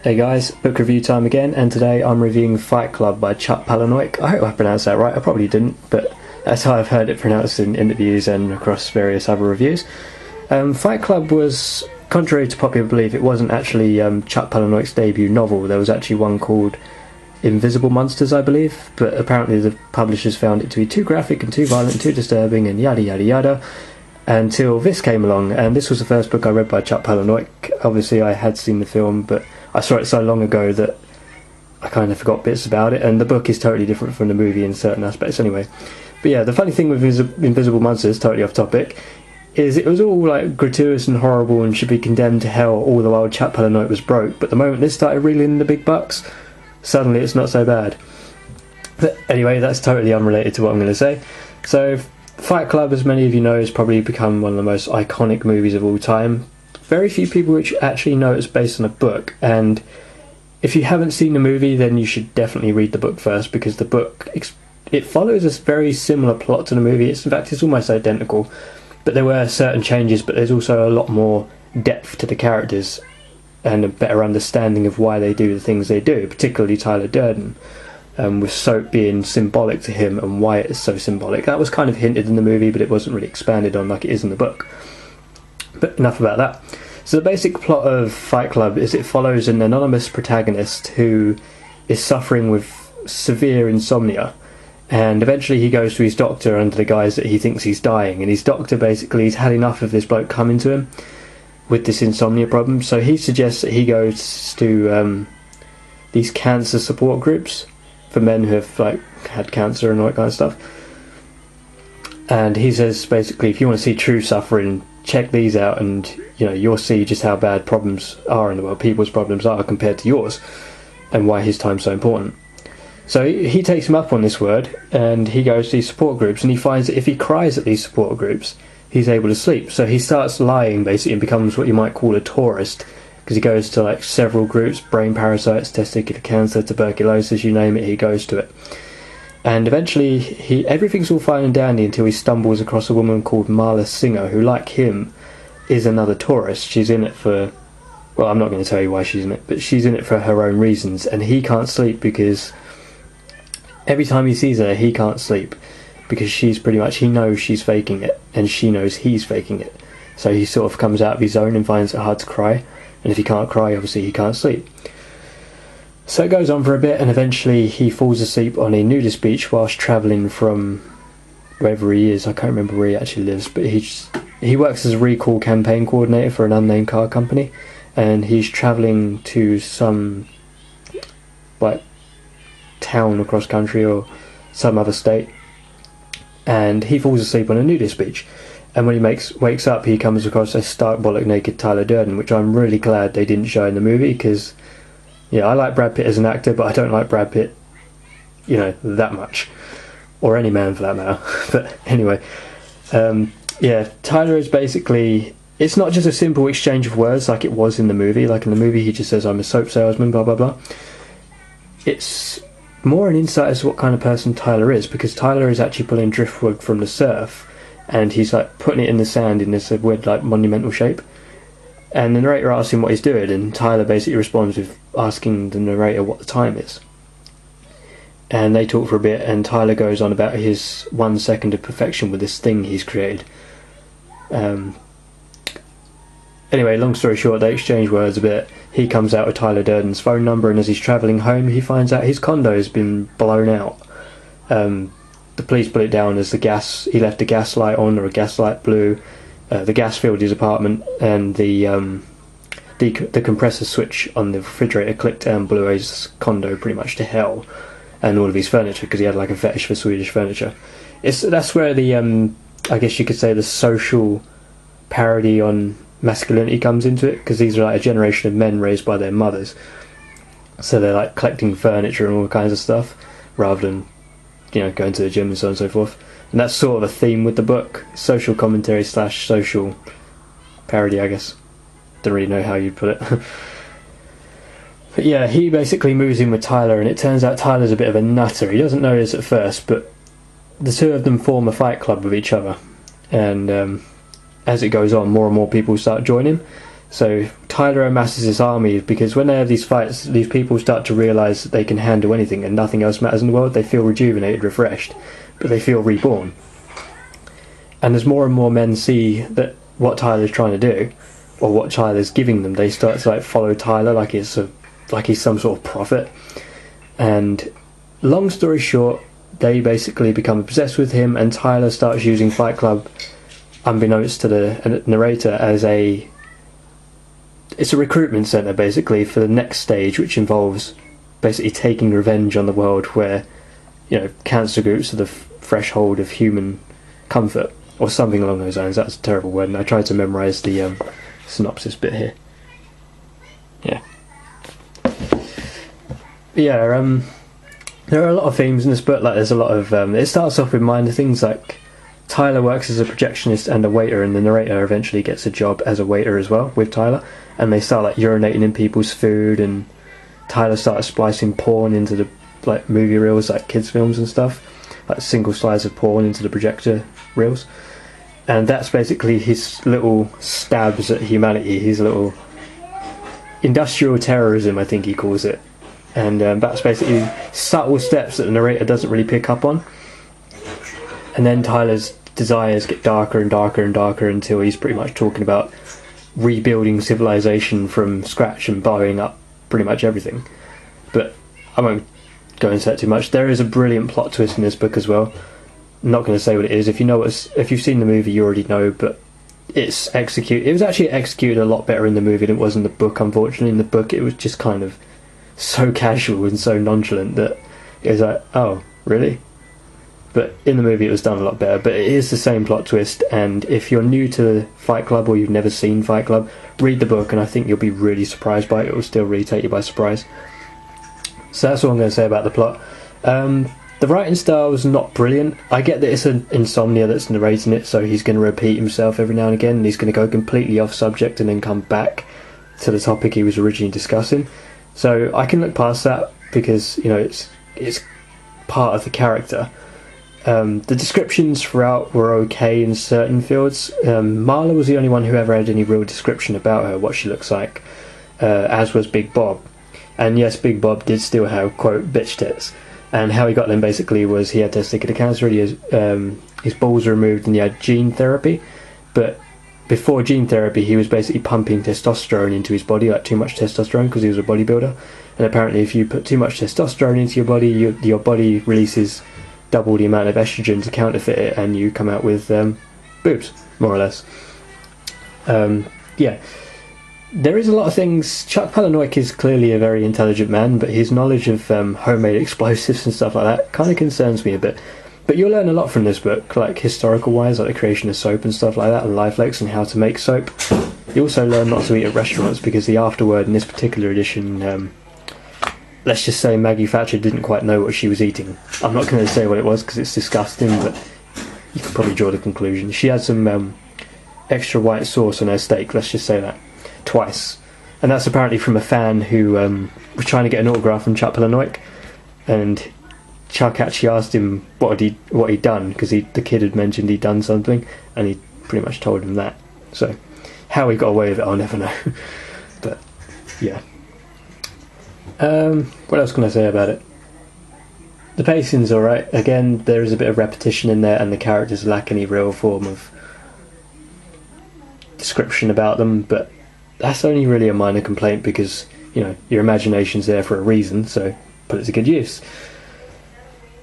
Hey guys, book review time again, and today I'm reviewing Fight Club by Chuck Palahniuk. I hope I pronounced that right, I probably didn't, but that's how I've heard it pronounced in interviews and across various other reviews. Fight Club was, contrary to popular belief, it wasn't actually Chuck Palahniuk's debut novel. There was actually one called Invisible Monsters, I believe, but apparently the publishers found it to be too graphic and too violent and too disturbing and yada yada yada, until this came along, and this was the first book I read by Chuck Palahniuk. Obviously I had seen the film, but I saw it so long ago that I kind of forgot bits about it, and the book is totally different from the movie in certain aspects anyway. But yeah, the funny thing with Invisible Monsters, totally off topic, is it was all like gratuitous and horrible and should be condemned to hell all the while Chuck Palahniuk was broke, but the moment this started reeling in the big bucks, suddenly it's not so bad. But anyway, that's totally unrelated to what I'm going to say. So Fight Club, as many of you know, has probably become one of the most iconic movies of all time. Very few people which actually know it's based on a book, and if you haven't seen the movie then you should definitely read the book first, because the book, it follows a very similar plot to the movie. In fact, it's almost identical, but there were certain changes, but there's also a lot more depth to the characters and a better understanding of why they do the things they do, particularly Tyler Durden, with soap being symbolic to him and why it's so symbolic. That was kind of hinted in the movie, but it wasn't really expanded on like it is in the book. But enough about that. So the basic plot of Fight Club is it follows an anonymous protagonist who is suffering with severe insomnia, and eventually he goes to his doctor under the guise that he thinks he's dying, and his doctor basically has had enough of this bloke coming to him with this insomnia problem, so he suggests that he goes to these cancer support groups for men who have like had cancer and all that kind of stuff. And he says basically, if you want to see true suffering, check these out, and you'll see just how bad problems are in the world, people's problems are compared to yours, and why his time's so important. So he takes him up on this word, and he goes to these support groups, and he finds that if he cries at these support groups, he's able to sleep. So he starts lying basically and becomes what you might call a tourist, because he goes to like several groups: brain parasites, testicular cancer, tuberculosis, you name it, he goes to it. And eventually everything's all fine and dandy until he stumbles across a woman called Marla Singer, who, like him, is another tourist. She's in it for, well, I'm not going to tell you why she's in it, but she's in it for her own reasons, and he can't sleep because every time he sees her he can't sleep, because she's pretty much, he knows she's faking it and she knows he's faking it, so he sort of comes out of his zone and finds it hard to cry, and if he can't cry, obviously he can't sleep. So it goes on for a bit, and eventually he falls asleep on a nudist beach whilst travelling from wherever he is. I can't remember where he actually lives, but he works as a recall campaign coordinator for an unnamed car company, and he's travelling to some like town across country or some other state, and he falls asleep on a nudist beach. And when he wakes up, he comes across a stark bollock naked Tyler Durden, which I'm really glad they didn't show in the movie, because yeah, I like Brad Pitt as an actor, but I don't like Brad Pitt, that much. Or any man for that matter. But anyway, yeah, Tyler is basically, it's not just a simple exchange of words like it was in the movie. Like in the movie he just says, I'm a soap salesman, blah blah blah. It's more an insight as to what kind of person Tyler is, because Tyler is actually pulling driftwood from the surf, and he's like putting it in the sand in this weird like monumental shape. And the narrator asks him what he's doing, and Tyler basically responds with asking the narrator what the time is. And they talk for a bit, and Tyler goes on about his 1 second of perfection with this thing he's created. Anyway, long story short, they exchange words a bit. He comes out with Tyler Durden's phone number, and as he's travelling home, he finds out his condo has been blown out. The police put it down as he left a gas light on, or a gas light blew. The gas filled his apartment, and the compressor switch on the refrigerator clicked and blew his condo pretty much to hell, and all of his furniture, because he had like a fetish for Swedish furniture. That's where the I guess you could say the social parody on masculinity comes into it, because these are like a generation of men raised by their mothers, so they're like collecting furniture and all kinds of stuff rather than going to the gym and so on and so forth. And that's sort of a theme with the book, social commentary / social parody, I guess. Don't really know how you'd put it. But yeah, he basically moves in with Tyler, and it turns out Tyler's a bit of a nutter. He doesn't know this at first, but the two of them form a fight club with each other. And as it goes on, more and more people start joining. So Tyler amasses his army because when they have these fights, these people start to realise that they can handle anything and nothing else matters in the world. They feel rejuvenated, refreshed, but they feel reborn. And as more and more men see that what Tyler's trying to do, or what Tyler's giving them, they start to like follow Tyler like he's some sort of prophet. And long story short, they basically become obsessed with him, and Tyler starts using Fight Club, unbeknownst to the narrator, as it's a recruitment centre basically for the next stage, which involves basically taking revenge on the world where, you know, cancer groups are the threshold of human comfort, or something along those lines. That's a terrible word, and I tried to memorise the synopsis bit here. There are a lot of themes in this book. Like, there's a lot of it starts off with minor things like Tyler works as a projectionist and a waiter, and the narrator eventually gets a job as a waiter as well with Tyler, and they start like urinating in people's food, and Tyler starts splicing porn into the like movie reels, like kids films and stuff, like single slides of porn into the projector reels, and that's basically his little stabs at humanity, his little industrial terrorism, I think he calls it. And that's basically subtle steps that the narrator doesn't really pick up on. And then Tyler's desires get darker and darker and darker until he's pretty much talking about rebuilding civilization from scratch and blowing up pretty much everything. But I won't go into that too much. There is a brilliant plot twist in this book as well. I'm not going to say what it is. If you've seen the movie, you already know. But it was actually executed a lot better in the movie than it was in the book. Unfortunately, in the book, it was just kind of so casual and so nonchalant that it was like, oh, really? But in the movie it was done a lot better. But it is the same plot twist, and if you're new to Fight Club or you've never seen Fight Club, read the book and I think you'll be really surprised by it. It will still really take you by surprise. So that's all I'm going to say about the plot. The writing style is not brilliant. I get that it's an insomnia that's narrating it, so he's going to repeat himself every now and again, and he's going to go completely off subject and then come back to the topic he was originally discussing. So I can look past that because, you know, it's part of the character. The descriptions throughout were okay in certain fields. Marla was the only one who ever had any real description about her, what she looks like, as was Big Bob. And yes, Big Bob did still have, quote, bitch tits. And how he got them basically was he had testicular cancer, his balls were removed, and he had gene therapy. But before gene therapy, he was basically pumping testosterone into his body, like too much testosterone, because he was a bodybuilder. And apparently if you put too much testosterone into your body, your body releases double the amount of estrogen to counterfeit it, and you come out with boobs, more or less. There is a lot of things. Chuck Palahniuk is clearly a very intelligent man, but his knowledge of homemade explosives and stuff like that kind of concerns me a bit. But you'll learn a lot from this book, like historical wise, like the creation of soap and stuff like that, and life lessons and how to make soap. You also learn not to eat at restaurants, because the afterword in this particular edition, let's just say Maggie Thatcher didn't quite know what she was eating. I'm not going to say what it was because it's disgusting, but you can probably draw the conclusion. She had some extra white sauce on her steak, let's just say that, twice. And that's apparently from a fan who was trying to get an autograph from Chuck Palahniuk, and Chuck actually asked him what he'd done, because the kid had mentioned he'd done something, and he pretty much told him that. So how he got away with it, I'll never know. But yeah. What else can I say about it? The pacing's alright. Again, there is a bit of repetition in there, and the characters lack any real form of description about them, but that's only really a minor complaint, because, you know, your imagination's there for a reason, so put it to good use.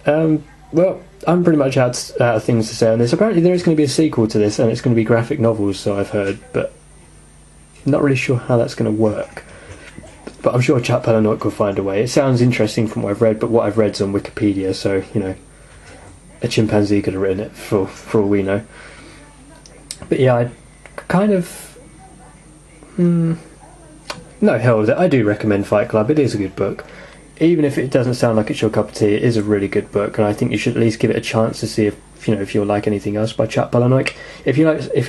Well, I'm pretty much out of things to say on this. Apparently there is going to be a sequel to this, and it's going to be graphic novels, so I've heard, but I'm not really sure how that's going to work. But I'm sure Chuck Palahniuk will find a way. It sounds interesting from what I've read, but what I've read's on Wikipedia, so, you know, a chimpanzee could have written it for all we know. But yeah, I kind of... no, hell with it. I do recommend Fight Club. It is a good book. Even if it doesn't sound like it's your cup of tea, it is a really good book, and I think you should at least give it a chance to see if you'll like anything else by Chuck Palahniuk. If you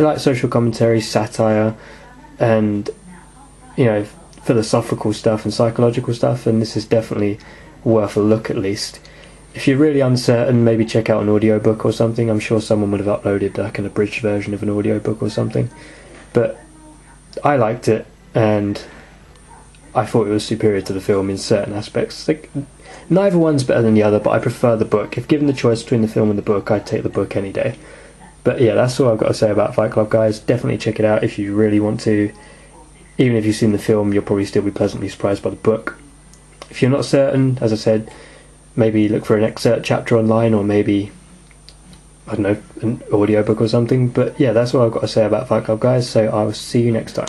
like social commentary, satire, and, you know, philosophical stuff and psychological stuff, and this is definitely worth a look at least. If you're really uncertain, maybe check out an audiobook or something. I'm sure someone would have uploaded like an abridged version of an audiobook or something. But I liked it, and I thought it was superior to the film in certain aspects. Like, neither one's better than the other, but I prefer the book. If given the choice between the film and the book, I'd take the book any day. But yeah, that's all I've got to say about Fight Club, guys. Definitely check it out if you really want to. Even if you've seen the film, you'll probably still be pleasantly surprised by the book. If you're not certain, as I said, maybe look for an excerpt chapter online, or maybe, I don't know, an audiobook or something. But yeah, that's all I've got to say about Fight Club, guys, so I will see you next time.